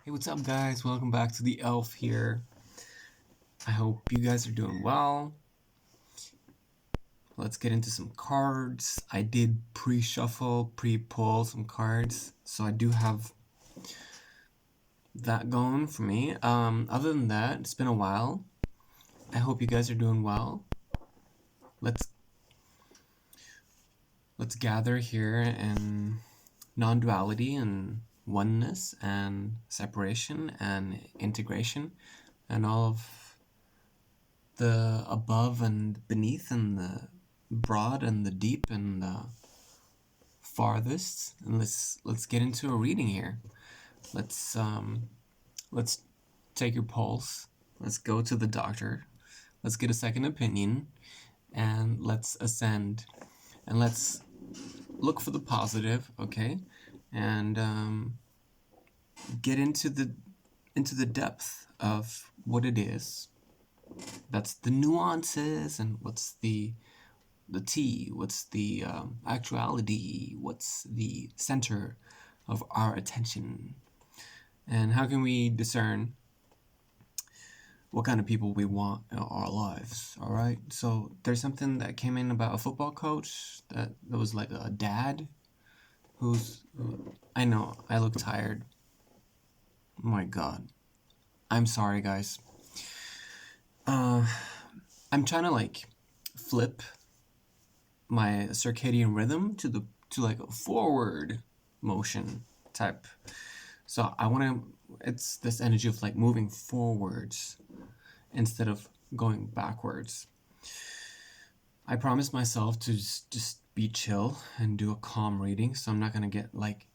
Hey, what's up, guys? Welcome back to the Elf here. I hope you guys are doing well. Let's get into some cards. I did pre-shuffle, pre-pull some cards, so I do have that going for me. Other than that, it's been a while. I hope you guys are doing well. Let's gather here in non-duality and oneness and separation and integration and all of the above and beneath and the broad and the deep and the farthest. And let's get into a reading here. Let's take your pulse. Let's go to the doctor. Let's get a second opinion, and let's ascend, and let's look for the positive. Okay, and get into the depth of what it is. That's the nuances and what's the tea, what's the actuality, what's the center of our attention, and how can we discern what kind of people we want in our lives. All right, so there's something that came in about a football coach that was like a dad I know I look tired. Oh my god, I'm sorry, guys. I'm trying to like flip my circadian rhythm to like a forward motion type. So I want to, it's this energy of like moving forwards instead of going backwards. I promised myself to just be chill and do a calm reading, so I'm not going to get like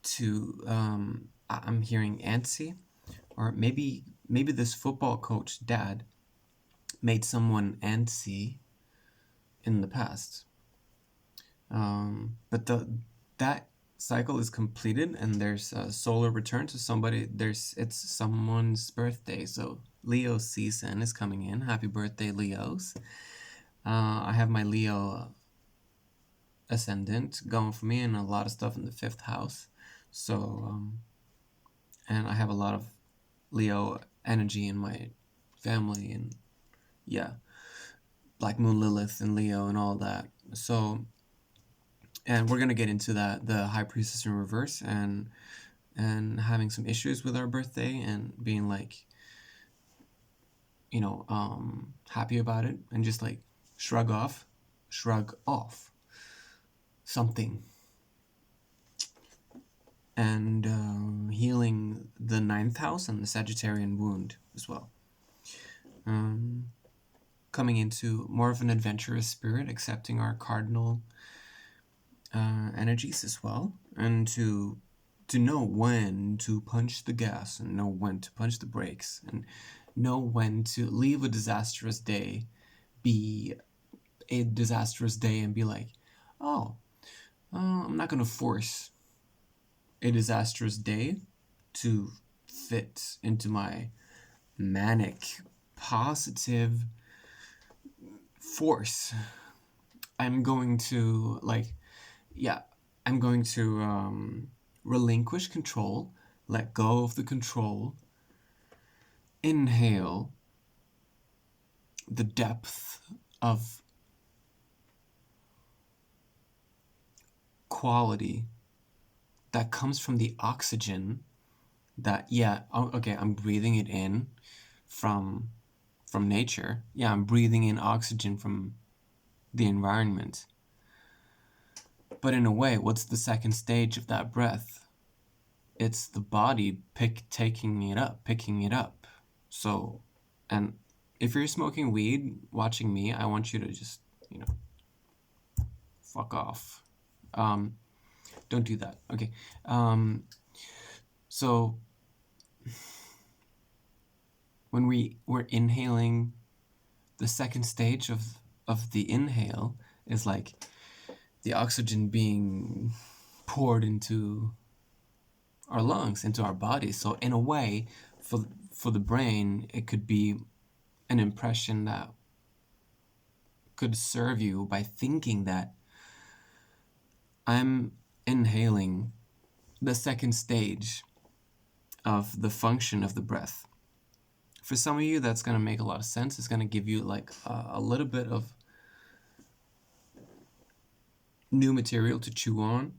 too I'm hearing antsy, or maybe this football coach dad made someone antsy in the past. But that cycle is completed, and there's a solar return to somebody. It's someone's birthday, so Leo season is coming in. Happy birthday, Leos! I have my Leo ascendant going for me, and a lot of stuff in the 5th house. So, and I have a lot of Leo energy in my family, and yeah, Black Moon Lilith and Leo and all that. So, and we're gonna get into that, the High Priestess in reverse, and having some issues with our birthday and being like, happy about it and just like shrug off something, and healing the 9th house and the Sagittarian wound as well. Coming into more of an adventurous spirit, accepting our cardinal energies as well, and to know when to punch the gas and know when to punch the brakes, and know when to leave a disastrous day be a disastrous day and be like, I'm not going to force a disastrous day to fit into my manic positive force. I'm going to relinquish control, let go of the control, inhale the depth of quality that comes from the oxygen that, I'm breathing it in from nature. Yeah, I'm breathing in oxygen from the environment. But in a way, what's the second stage of that breath? It's the body picking it up. So, and if you're smoking weed watching me, I want you to just, fuck off. Don't do that. Okay. So when we're inhaling, the second stage of the inhale is like the oxygen being poured into our lungs, into our body. So in a way, for the brain, it could be an impression that could serve you by thinking that I'm inhaling the second stage of the function of the breath. For some of you, that's going to make a lot of sense. It's going to give you like a little bit of new material to chew on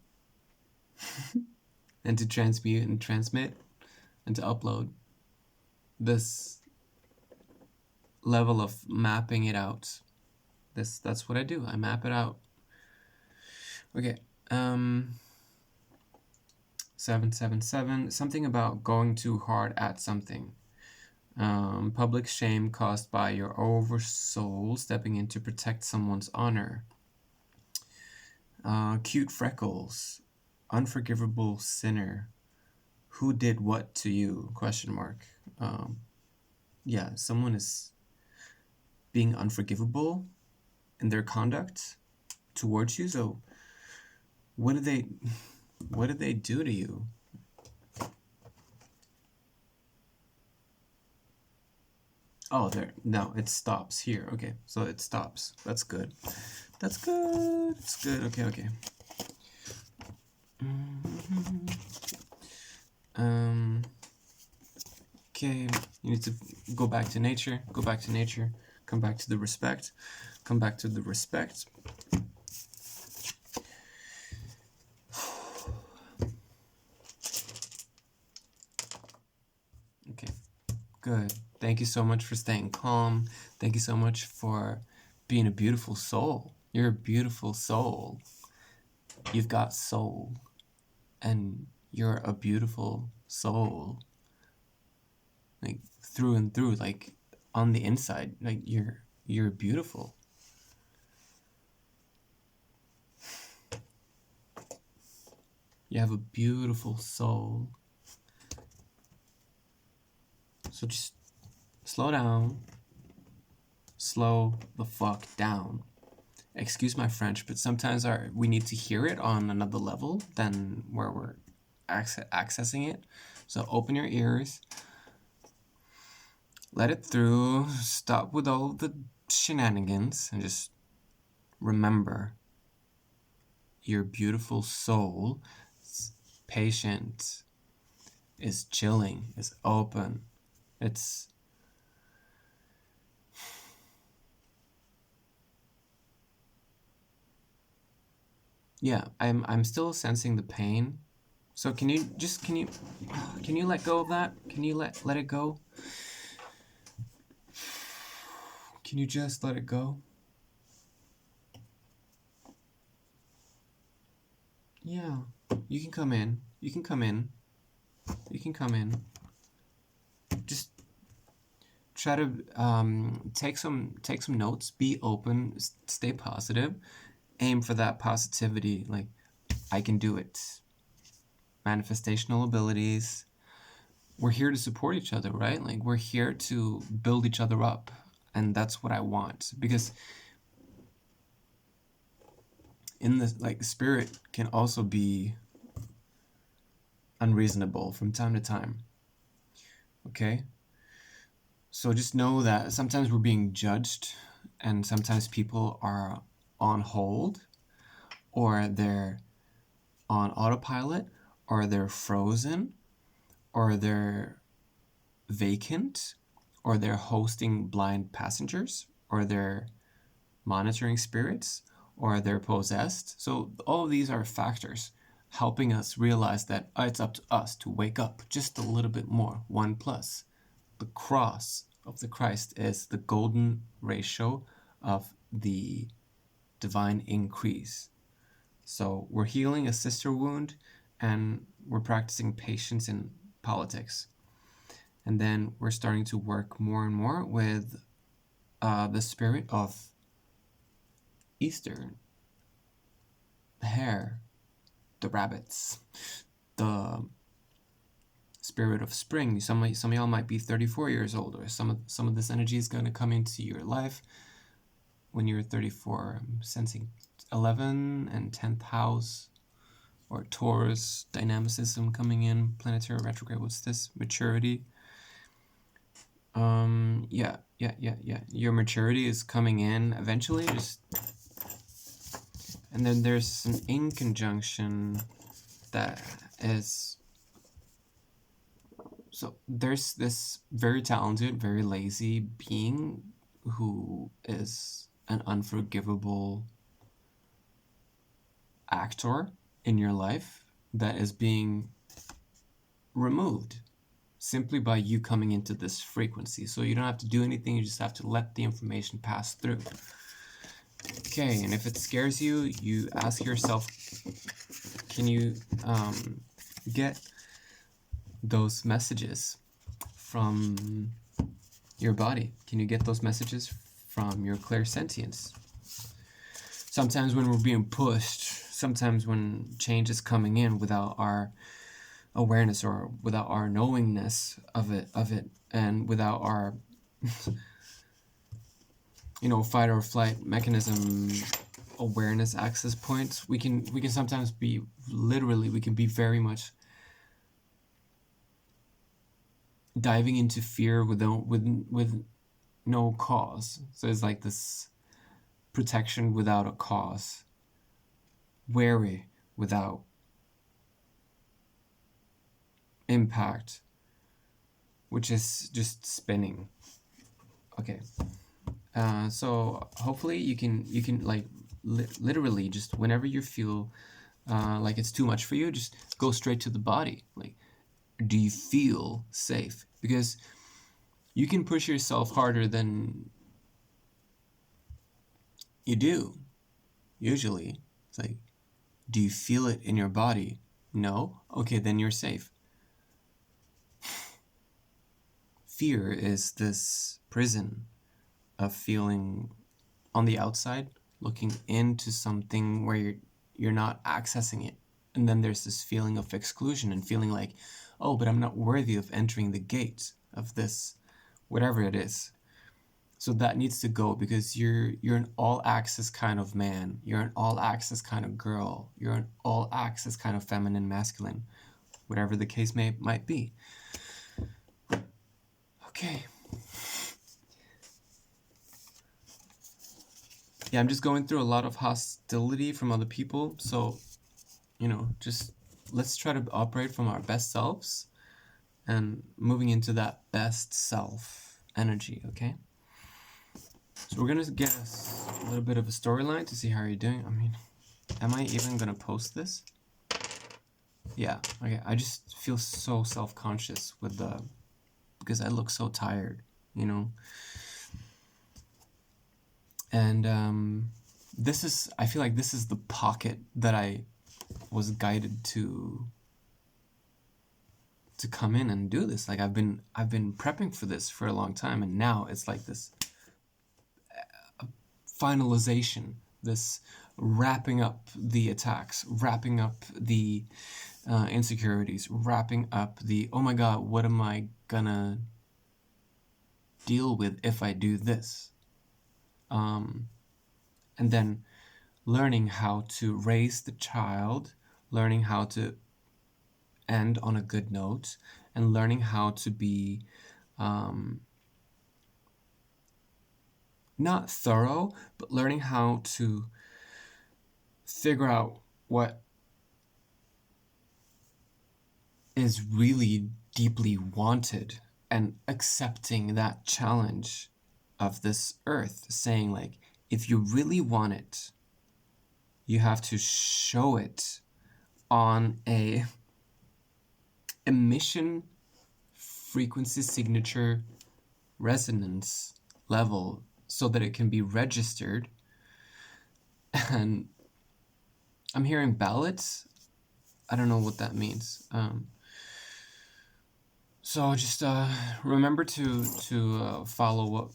and to transmute and transmit and to upload. This level of mapping it out. That's what I do. I map it out. Okay. 777. Something about going too hard at something. Public shame caused by your oversoul stepping in to protect someone's honor. Cute freckles. Unforgivable sinner. Who did what to you? Question mark. Yeah, someone is being unforgivable in their conduct towards you. So what did they do to you? Oh, there. No, it stops here. Okay, so it stops. That's good. That's good. It's good. Okay, okay. Okay, you need to go back to nature. Go back to nature. Come back to the respect. Come back to the respect. Okay, good. Thank you so much for staying calm. Thank you so much for being a beautiful soul. You're a beautiful soul. You've got soul. And you're a beautiful soul. Like through and through, like on the inside, like you're beautiful. You have a beautiful soul. So just slow down. Slow the fuck down. Excuse my French, but sometimes we need to hear it on another level than where we're accessing it. So open your ears. Let it through. Stop with all the shenanigans and just remember your beautiful soul is patient, is chilling, is open. It's yeah, I'm still sensing the pain. So can you let go of that? Can you let it go? Can you just let it go? Yeah, you can come in. You can come in. You can come in. Just try to take some notes. Be open. Stay positive. Aim for that positivity. Like, I can do it. Manifestational abilities. We're here to support each other, right? Like, we're here to build each other up. And that's what I want. Because in the, like, spirit can also be unreasonable from time to time. Okay? So just know that sometimes we're being judged, and sometimes people are on hold, or they're on autopilot, or they're frozen, or they're vacant, or they're hosting blind passengers, or they're monitoring spirits, or they're possessed. So all of these are factors helping us realize that it's up to us to wake up just a little bit more. 1 plus. The cross of the Christ is the golden ratio of the divine increase. So we're healing a sister wound, and we're practicing patience in politics. And then we're starting to work more and more with the spirit of Easter, the hare, the rabbits, the spirit of spring. Some of y'all might be 34 years old, or some of this energy is going to come into your life when you're 34. I'm sensing 11 and 10th house, or Taurus dynamicism coming in, planetary retrograde. What's this? Maturity. Yeah. Your maturity is coming in eventually. And then there's an in conjunction that is, so there's this very talented, very lazy being who is an unforgivable actor in your life that is being removed simply by you coming into this frequency. So you don't have to do anything, you just have to let the information pass through. Okay, and if it scares you, you ask yourself, can you get those messages from your body? Can you get those messages from your clairsentience? Sometimes when we're being pushed, sometimes when change is coming in without our awareness or without our knowingness of it, and without our fight or flight mechanism awareness access points, we can sometimes be we can be very much diving into fear with no cause. So it's like this protection without a cause, wary without impact, which is just spinning. Okay, so hopefully you can like literally just whenever you feel like it's too much for you, just go straight to the body. Like, do you feel safe? Because you can push yourself harder than you do usually. It's like, do you feel it in your body? No? Okay, then you're safe. Fear is this prison of feeling on the outside, looking into something where you're not accessing it. And then there's this feeling of exclusion and feeling like, oh, but I'm not worthy of entering the gate of this, whatever it is. So that needs to go, because you're an all-access kind of man. You're an all-access kind of girl. You're an all-access kind of feminine, masculine, whatever the case might be. Okay. Yeah, I'm just going through a lot of hostility from other people. So, just let's try to operate from our best selves and moving into that best self energy, okay? So we're going to get a little bit of a storyline to see how you're doing. I mean, am I even going to post this? Yeah, okay. I just feel so self-conscious because I look so tired, And I feel like this is the pocket that I was guided to come in and do this. Like I've been prepping for this for a long time, and now it's like this finalization, this wrapping up the attacks, wrapping up the insecurities, wrapping up the, oh my god, what am I gonna deal with if I do this? And then learning how to raise the child, learning how to end on a good note, and learning how to be not thorough, but learning how to figure out what is really deeply wanted and accepting that challenge of this earth, saying like, if you really want it, you have to show it on a emission frequency signature resonance level so that it can be registered. And I'm hearing ballots. I don't know what that means. So just remember to follow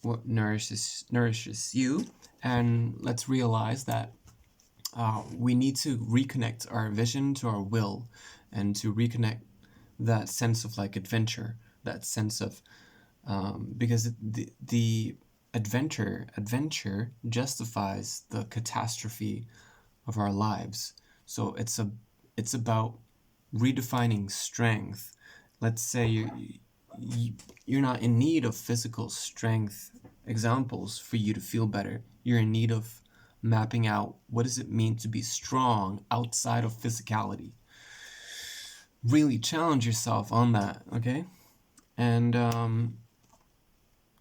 what nourishes you, and let's realize that we need to reconnect our vision to our will, and to reconnect that sense of like adventure, that sense of because the adventure justifies the catastrophe of our lives. So it's about redefining strength. Let's say you're not in need of physical strength examples for you to feel better. You're in need of mapping out what does it mean to be strong outside of physicality. really challenge yourself on that, okay? And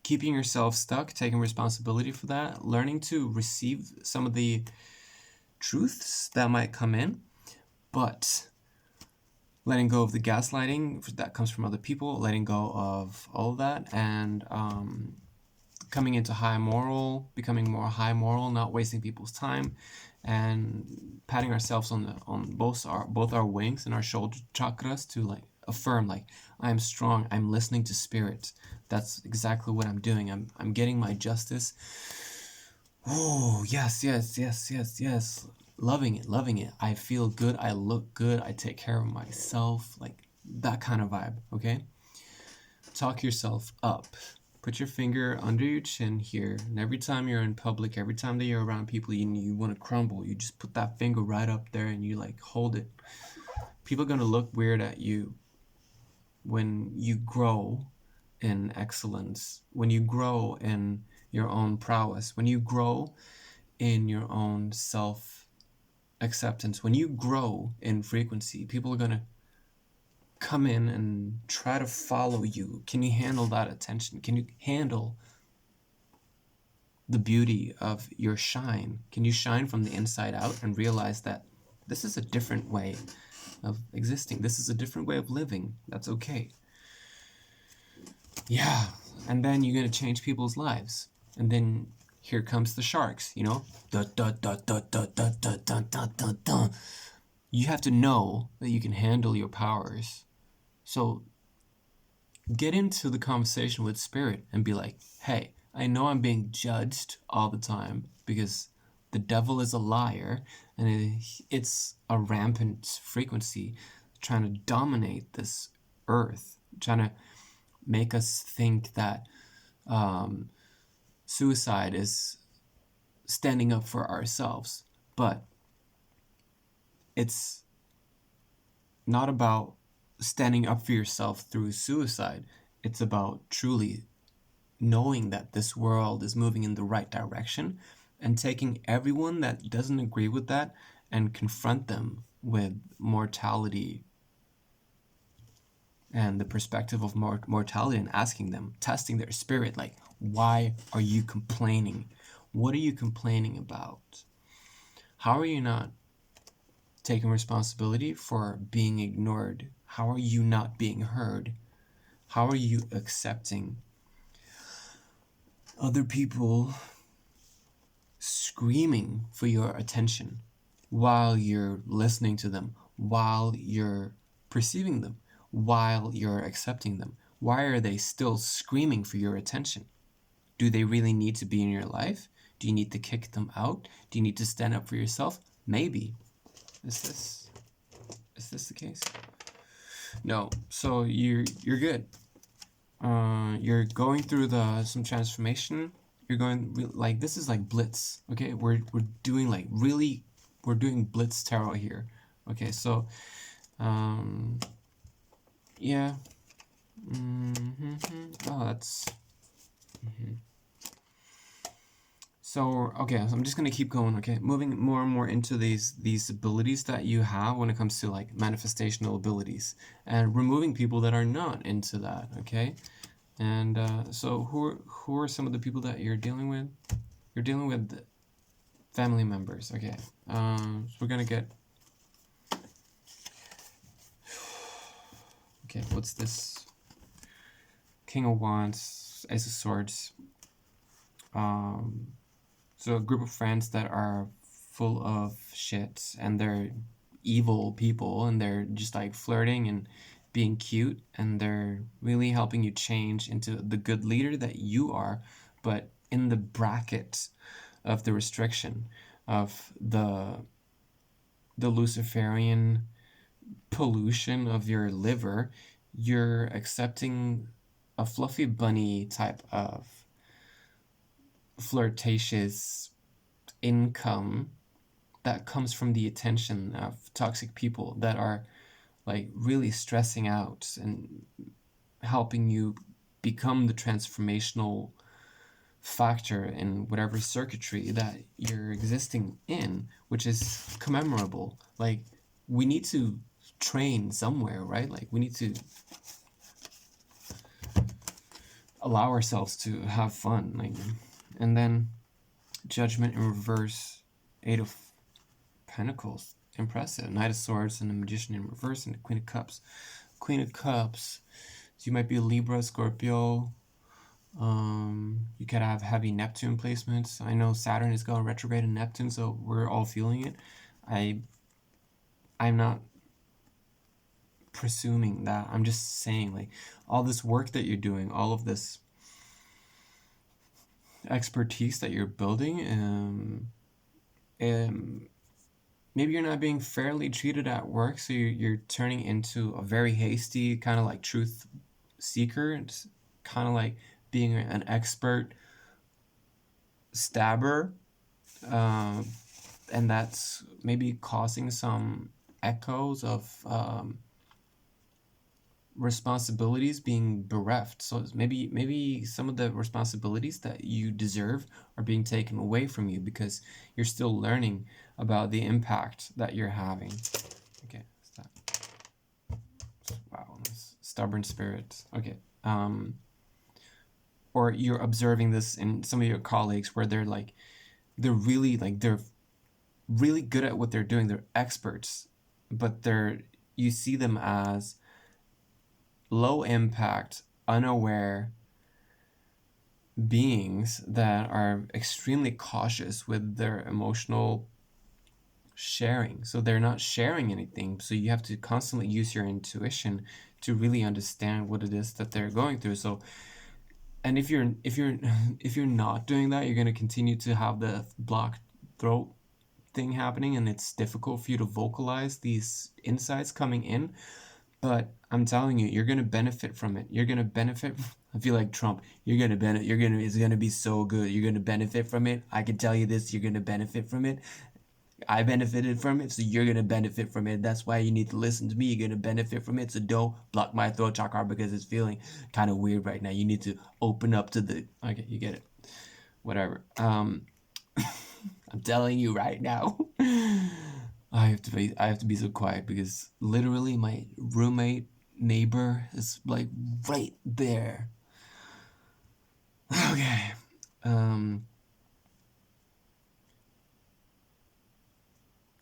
keeping yourself stuck, taking responsibility for that, learning to receive some of the truths that might come in, but letting go of the gaslighting that comes from other people, letting go of all of that, and coming into high moral, becoming more high moral, not wasting people's time, and patting ourselves on both our wings and our shoulder chakras to like affirm like I'm strong, I'm listening to spirit. That's exactly what I'm doing. I'm getting my justice. Oh, yes, yes, yes, yes, yes. Loving it, loving it. I feel good, I look good, I take care of myself, like that kind of vibe, okay? Talk yourself up. Put your finger under your chin here, and every time you're in public, every time that you're around people you want to crumble, you just put that finger right up there and you like hold it. People are going to look weird at you when you grow in excellence, when you grow in your own prowess, when you grow in your own self acceptance, when you grow in frequency, people are going to come in and try to follow you. Can you handle that attention? Can you handle the beauty of your shine? Can you shine from the inside out and realize that this is a different way of existing? This is a different way of living. That's okay. Yeah. And then you're going to change people's lives. And then here comes the sharks, you know? Dun, dun, dun, dun, dun, dun, dun, dun, dun, dun, dun. You have to know that you can handle your powers. So get into the conversation with spirit and be like, hey, I know I'm being judged all the time because the devil is a liar and it's a rampant frequency trying to dominate this earth, trying to make us think that suicide is standing up for ourselves. But it's not about standing up for yourself through suicide. It's about truly knowing that this world is moving in the right direction and taking everyone that doesn't agree with that and confront them with mortality and the perspective of mortality and asking them, testing their spirit, like, why are you complaining? What are you complaining about? How are you not taking responsibility for being ignored? How are you not being heard? How are you accepting other people screaming for your attention while you're listening to them, while you're perceiving them, while you're accepting them? Why are they still screaming for your attention? Do they really need to be in your life? Do you need to kick them out? Do you need to stand up for yourself? Maybe. Is this the case? No. So you're good. You're going through some transformation. You're going like this is like blitz. Okay, we're doing like really, we're doing blitz tarot here. Okay, so yeah. Oh, that's. So okay, so I'm just gonna keep going. Okay, moving more and more into these abilities that you have when it comes to like manifestational abilities, and removing people that are not into that. Okay, and so who are some of the people that you're dealing with? You're dealing with family members. Okay, so we're gonna get. Okay, what's this? King of Wands, Ace of Swords. So a group of friends that are full of shit and they're evil people and they're just like flirting and being cute and they're really helping you change into the good leader that you are, but in the bracket of the restriction of the Luciferian pollution of your liver, you're accepting a fluffy bunny type of flirtatious income that comes from the attention of toxic people that are like really stressing out and helping you become the transformational factor in whatever circuitry that you're existing in, which is commemorable. Like, we need to train somewhere, right? Like we need to allow ourselves to have fun, like. And then Judgment in reverse, Eight of Pentacles, impressive. Knight of Swords and the Magician in reverse, and the Queen of Cups. Queen of Cups, so you might be a Libra, Scorpio. You could have heavy Neptune placements. I know Saturn is going retrograde in Neptune, so we're all feeling it. I'm not presuming that. I'm just saying, like, all this work that you're doing, all of this expertise that you're building, maybe you're not being fairly treated at work, so you're turning into a very hasty kind of like truth seeker. It's kind of like being an expert stabber, and that's maybe causing some echoes of responsibilities being bereft. So maybe some of the responsibilities that you deserve are being taken away from you because you're still learning about the impact that you're having. Okay, stop. Wow, stubborn spirit. Okay. Or you're observing this in some of your colleagues where they're really good at what they're doing. They're experts, but you see them as low impact, unaware beings that are extremely cautious with their emotional sharing. So they're not sharing anything. So you have to constantly use your intuition to really understand what it is that they're going through. So, and if you're if you're not doing that, you're going to continue to have the blocked throat thing happening, and it's difficult for you to vocalize these insights coming in. But I'm telling you, you're gonna benefit from it. You're gonna benefit. I feel like Trump. You're gonna benefit. It's gonna be so good. You're gonna benefit from it. I can tell you this. You're gonna benefit from it. I benefited from it, so you're gonna benefit from it. That's why you need to listen to me. You're gonna benefit from it. So don't block my throat chakra because it's feeling kind of weird right now. You need to open up to the. Okay, you get it. Whatever. I'm telling you right now. I have to be so quiet because literally my roommate neighbor is like right there. Okay.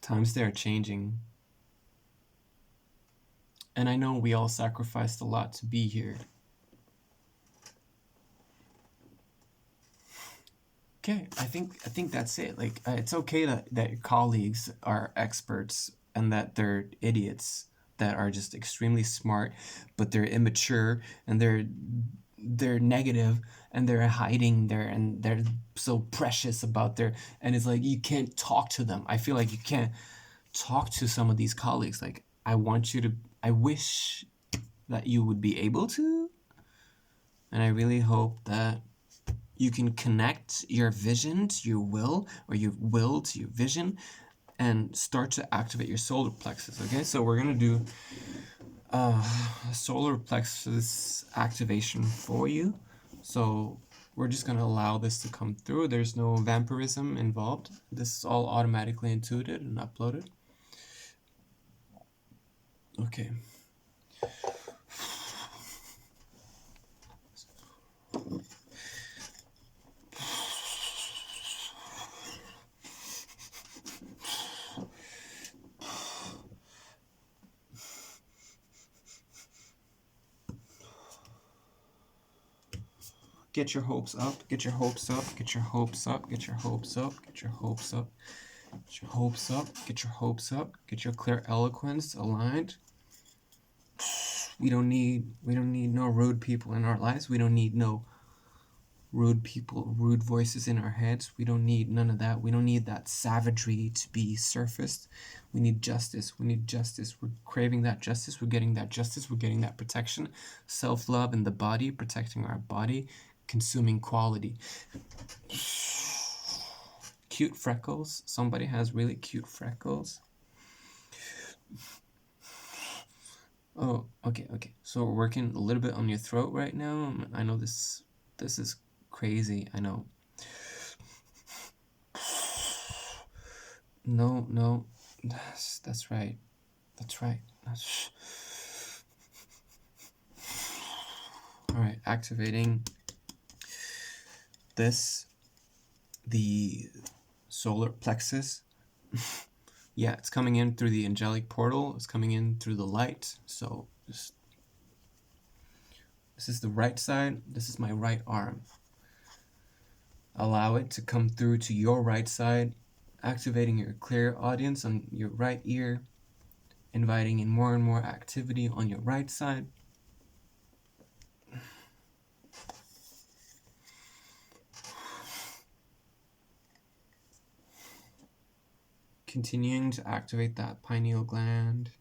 Times they are changing. And I know we all sacrificed a lot to be here. Okay, I think that's it. Like, it's okay that your colleagues are experts and that they're idiots that are just extremely smart, but they're immature and they're negative and they're hiding there and they're so precious about their, and it's like you can't talk to them. I feel like you can't talk to some of these colleagues. Like, I wish that you would be able to, and I really hope that you can connect your vision to your will, or your will to your vision, and start to activate your solar plexus. Okay, so we're gonna do a solar plexus activation for you. So we're just gonna allow this to come through. There's no vampirism involved. This is all automatically intuited and uploaded. Okay. Get your hopes up, get your hopes up, get your hopes up, get your hopes up, get your hopes up, get your hopes up, get your hopes up, get your clear eloquence aligned. We don't need no rude people in our lives. We don't need no rude people, rude voices in our heads. We don't need none of that. We don't need that savagery to be surfaced. We need justice. We need justice. We're craving that justice. We're getting that justice. We're getting that protection. Self-love in the body, protecting our body, consuming quality. Cute freckles. Somebody has really cute freckles. Oh, okay. So we're working a little bit on your throat right now. I know this is crazy. I know. No, that's right. That's right. All right, activating the solar plexus. Yeah, it's coming in through the angelic portal. It's coming in through the light. So this is the right side. This is my right arm. Allow it to come through to your right side, activating your clear audience on your right ear, inviting in more and more activity on your right side. Continuing to activate that pineal gland,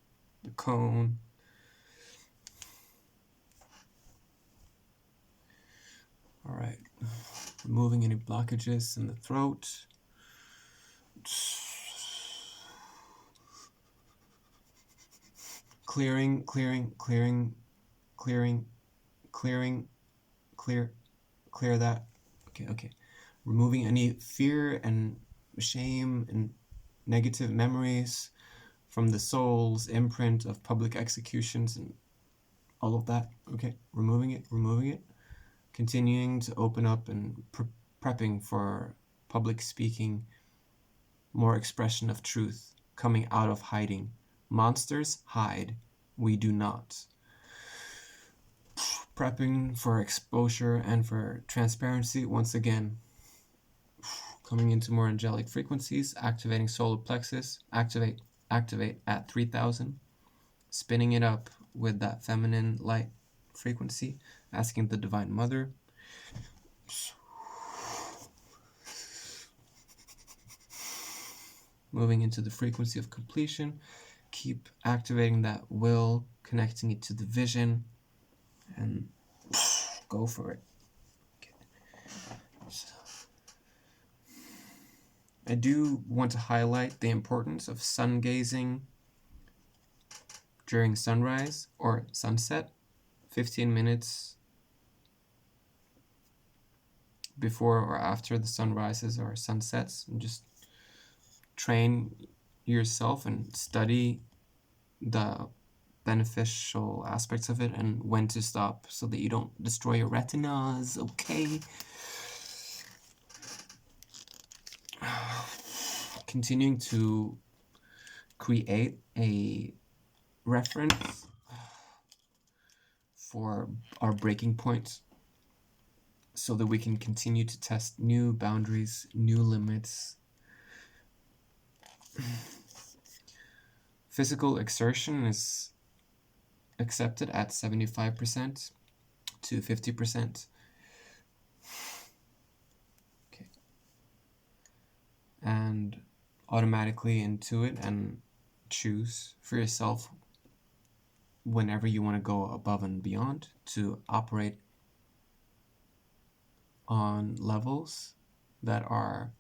the cone. All right, removing any blockages in the throat. Clearing, clearing, clearing, clearing, clearing, clear that. Okay. Removing any fear and shame and negative memories from the soul's imprint of public executions and all of that. Okay, removing it. Continuing to open up and prepping for public speaking, more expression of truth, coming out of hiding. Monsters hide, we do not. Prepping for exposure and for transparency once again. Coming into more angelic frequencies, activating solar plexus, activate at 3000, spinning it up with that feminine light frequency, asking the Divine Mother. Moving into the frequency of completion, keep activating that will, connecting it to the vision, and go for it. Okay. So, I do want to highlight the importance of sun gazing during sunrise or sunset, 15 minutes before or after the sun rises or sunsets, and just train yourself and study the beneficial aspects of it and when to stop so that you don't destroy your retinas. Okay. Continuing to create a reference for our breaking points so that we can continue to test new boundaries, new limits. Physical exertion is accepted at 75% to 50%. Okay. And automatically intuit and choose for yourself whenever you want to go above and beyond to operate on levels that are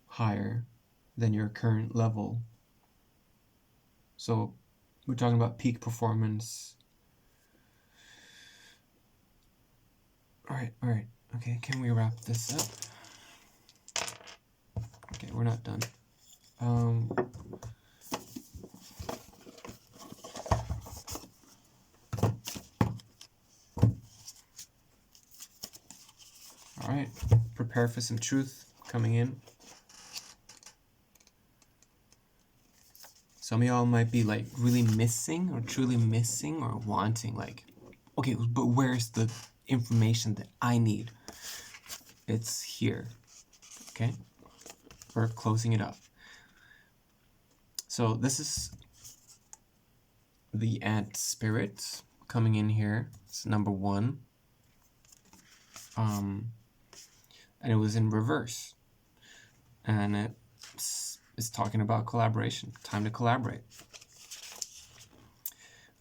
higher than your current level. So we're talking about peak performance. All right. Okay, can we wrap this up? Okay, we're not done. All right, prepare for some truth coming in. Some of y'all might be like really missing or truly missing or wanting like, okay, but where's the information that I need? It's here. Okay, we're closing it up. So this is the ant spirit coming in here. It's number 1. And it was in reverse. And it's talking about collaboration. Time to collaborate.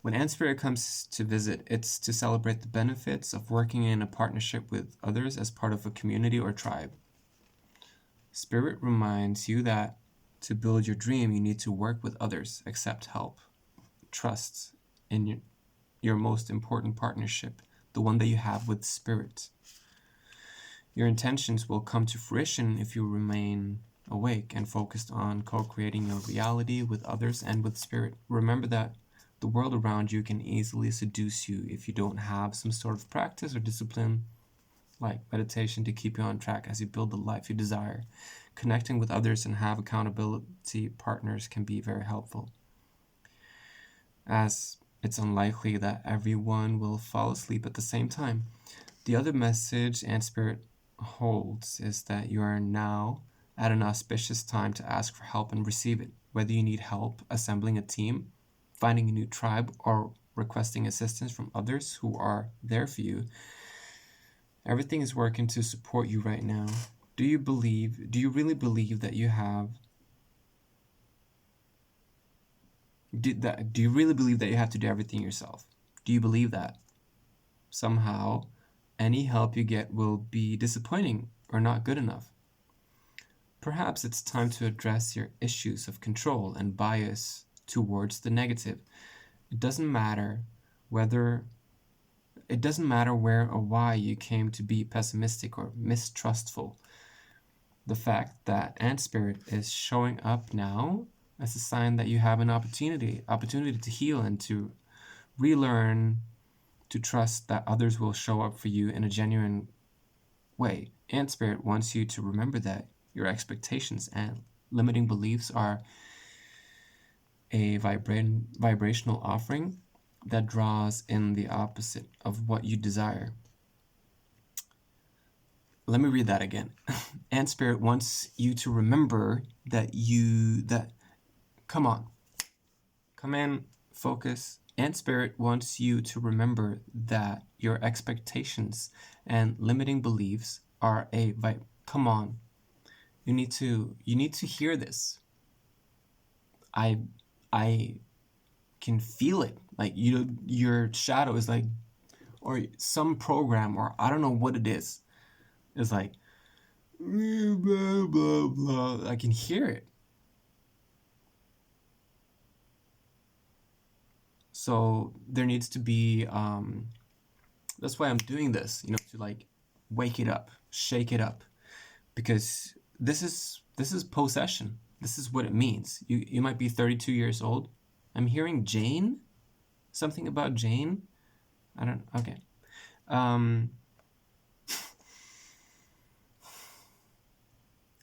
When Ant Spirit comes to visit, it's to celebrate the benefits of working in a partnership with others as part of a community or tribe. Spirit reminds you that to build your dream, you need to work with others, accept help, trust in your most important partnership, the one that you have with Spirit. Your intentions will come to fruition if you remain awake and focused on co-creating your reality with others and with spirit. Remember that the world around you can easily seduce you if you don't have some sort of practice or discipline like meditation to keep you on track as you build the life you desire. Connecting with others and have accountability partners can be very helpful, as it's unlikely that everyone will fall asleep at the same time. The other message and spirit holds is that you are now at an auspicious time to ask for help and receive it. Whether you need help assembling a team, finding a new tribe, or requesting assistance from others who are there for you, everything is working to support you right now. Do you really believe that you have do you really believe that you have to do everything yourself? Do you believe that somehow any help you get will be disappointing or not good enough? Perhaps it's time to address your issues of control and bias towards the negative. It doesn't matter whether it doesn't matter where or why you came to be pessimistic or mistrustful. The fact that Ant Spirit is showing up now as a sign that you have an opportunity to heal and to relearn to trust that others will show up for you in a genuine way. Ant Spirit wants you to remember that your expectations and limiting beliefs are a vibrational offering that draws in the opposite of what you desire. Let me read that again. Ant Spirit wants you to remember come on, come in, focus. Ant Spirit wants you to remember that your expectations and limiting beliefs are come on. You need to hear this. I can feel it. Like your shadow is like, or some program, or I don't know what it is like blah blah blah. I can hear it. So there needs to be that's why I'm doing this, to like wake it up, shake it up, because this is possession. This is what it means. You might be 32 years old. I'm hearing Jane, something about Jane. I don't. Okay.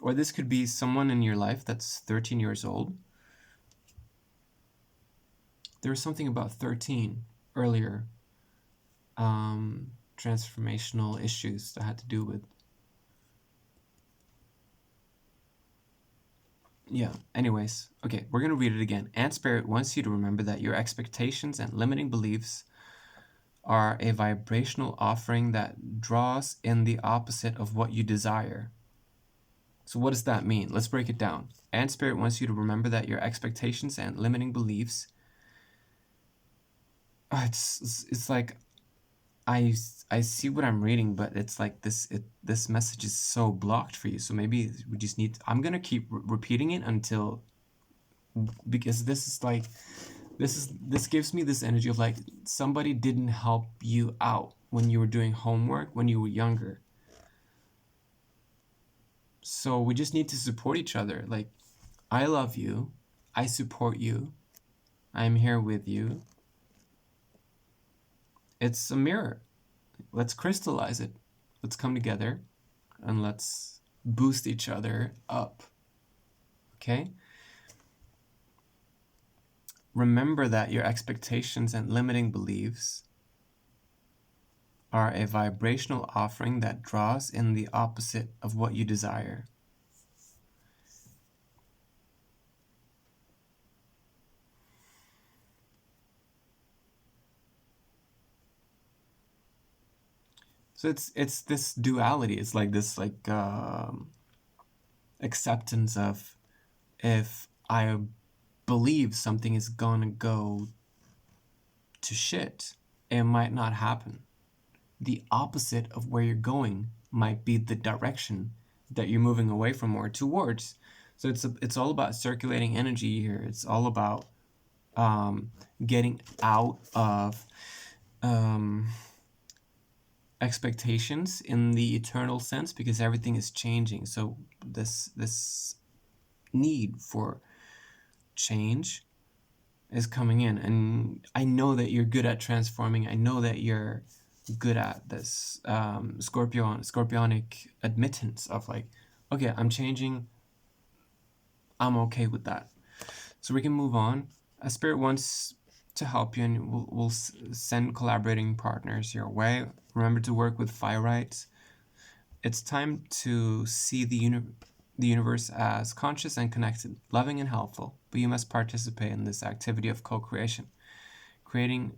Or this could be someone in your life that's 13 years old. There was something about 13 earlier. Transformational issues that had to do with. Yeah, anyways. Okay, we're going to read it again. Ant Spirit wants you to remember that your expectations and limiting beliefs are a vibrational offering that draws in the opposite of what you desire. So what does that mean? Let's break it down. Ant Spirit wants you to remember that your expectations and limiting beliefs, it's like I see what I'm reading, but it's like this message is so blocked for you. So maybe we just need. I'm gonna keep repeating it until, because this gives me this energy of like somebody didn't help you out when you were doing homework when you were younger. So we just need to support each other. Like, I love you, I support you, I'm here with you. It's a mirror. Let's crystallize it. Let's come together and let's boost each other up. Okay? Remember that your expectations and limiting beliefs are a vibrational offering that draws in the opposite of what you desire. So it's this duality. It's like this acceptance of, if I believe something is gonna go to shit, it might not happen. The opposite of where you're going might be the direction that you're moving away from or towards. So it's all about circulating energy here. It's all about getting out of expectations in the eternal sense, because everything is changing. So this need for change is coming in, and I know that you're good at transforming. I know that you're good at this scorpionic admittance of like, okay, I'm changing, I'm okay with that. So we can move on. A spirit wants to help you, and we'll send collaborating partners your way. Remember to work with fire rights. It's time to see the universe as conscious and connected, loving and helpful, but you must participate in this activity of co-creation. Creating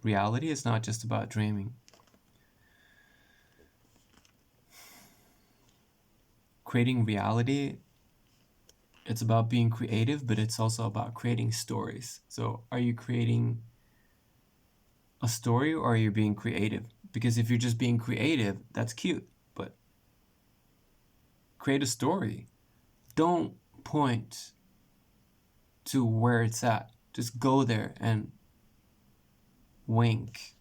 reality is not just about dreaming. Creating reality, it's about being creative, but it's also about creating stories. So are you creating a story, or are you being creative? Because if you're just being creative, that's cute, but create a story. Don't point to where it's at. Just go there and wink.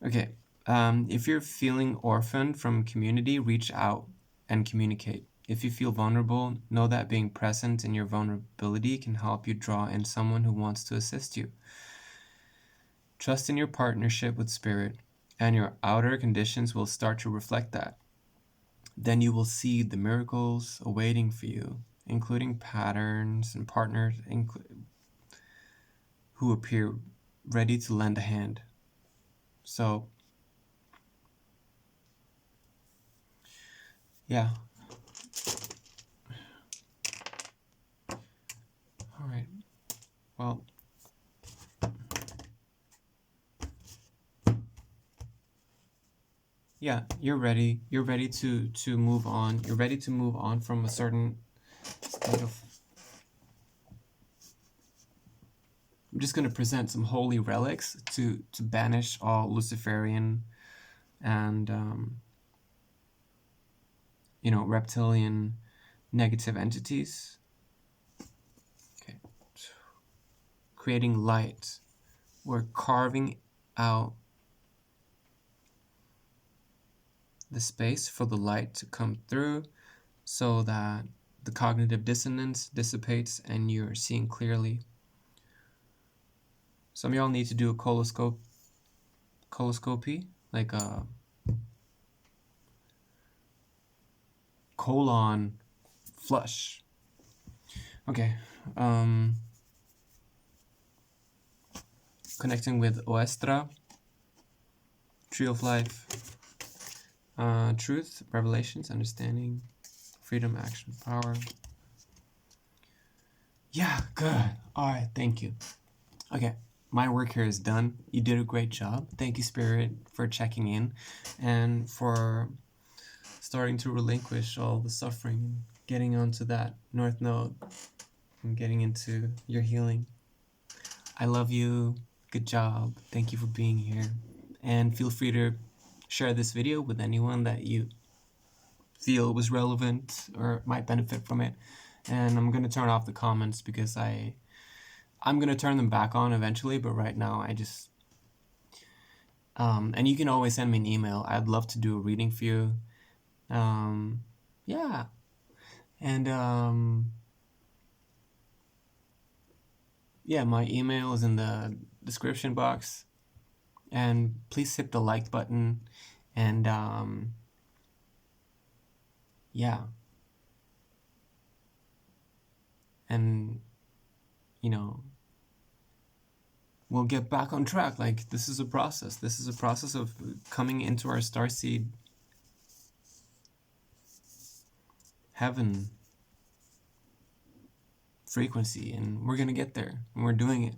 Okay, if you're feeling orphaned from community, reach out and communicate. If you feel vulnerable, know that being present in your vulnerability can help you draw in someone who wants to assist you. Trust in your partnership with spirit, and your outer conditions will start to reflect that. Then you will see the miracles awaiting for you, including patterns and partners who appear ready to lend a hand. So, yeah. All right. Well, yeah, you're ready. You're ready to move on. You're ready to move on from a certain state of. I'm just going to present some holy relics to banish all Luciferian and reptilian negative entities. Okay. Creating light. We're carving out the space for the light to come through, so that the cognitive dissonance dissipates and you're seeing clearly. Some of y'all need to do a coloscopy, like a colon flush. Okay. Connecting with Oestra, Tree of Life, truth, revelations, understanding, freedom, action, power. Yeah, good. All right, thank you. Okay, my work here is done. You did a great job. Thank you, Spirit, for checking in and for starting to relinquish all the suffering, getting onto that North Node and getting into your healing. I love you. Good job. Thank you for being here. And feel free to share this video with anyone that you feel was relevant or might benefit from it. And I'm going to turn off the comments because I'm going to turn them back on eventually, but right now I just... and you can always send me an email. I'd love to do a reading for you. Yeah. And yeah, my email is in the description box. And please hit the like button. And yeah. And, we'll get back on track. Like, this is a process. This is a process of coming into our starseed heaven frequency, and we're gonna get there, and we're doing it.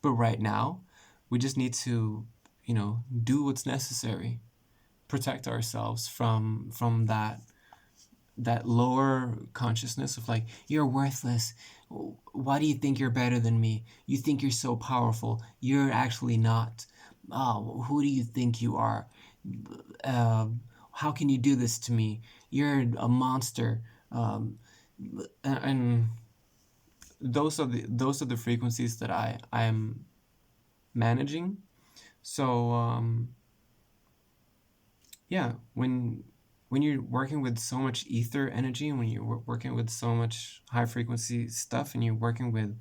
But right now, we just need to, do what's necessary, protect ourselves from that lower consciousness of like, you're worthless. Why do you think you're better than me? You think you're so powerful. You're actually not. Oh, who do you think you are? How can you do this to me? You're a monster. And those are the frequencies that I am managing. So yeah, when you're working with so much ether energy, and when you're working with so much high frequency stuff, and you're working with,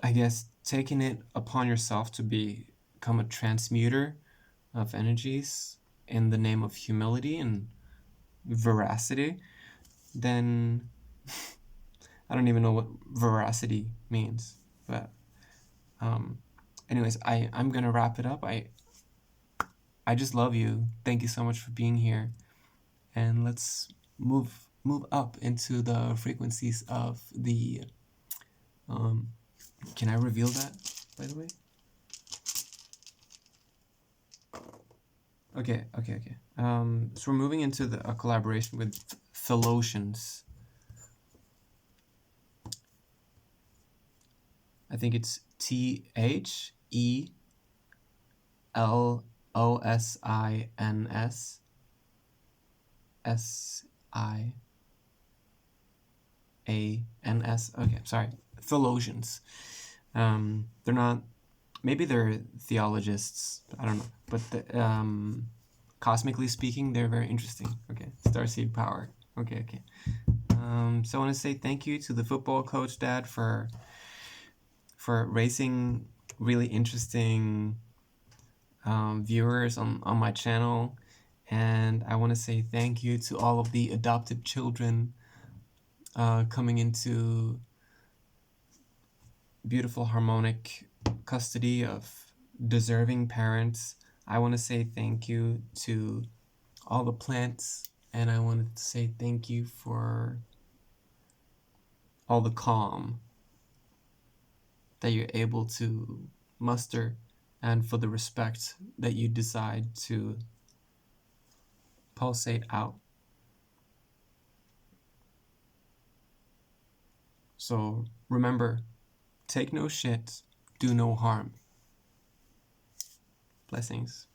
I guess, taking it upon yourself to become a transmuter of energies in the name of humility and veracity, then I don't even know what veracity means. But um, anyways, I'm gonna wrap it up. I just love you. Thank you so much for being here, and let's move up into the frequencies of the. Um, can I reveal that, by the way? Okay. So we're moving into a collaboration with Tholotians. I think it's THELOSINS. Okay, sorry. Tholotians. They're not. Maybe they're theologists. I don't know. But cosmically speaking, they're very interesting. Okay, starseed power. Okay. So I want to say thank you to the football coach dad for raising really interesting viewers on my channel, and I want to say thank you to all of the adopted children coming into beautiful harmonic custody of deserving parents. I want to say thank you to all the plants, and I wanted to say thank you for all the calm that you're able to muster, and for the respect that you decide to pulsate out. So remember, take no shit, do no harm. Blessings.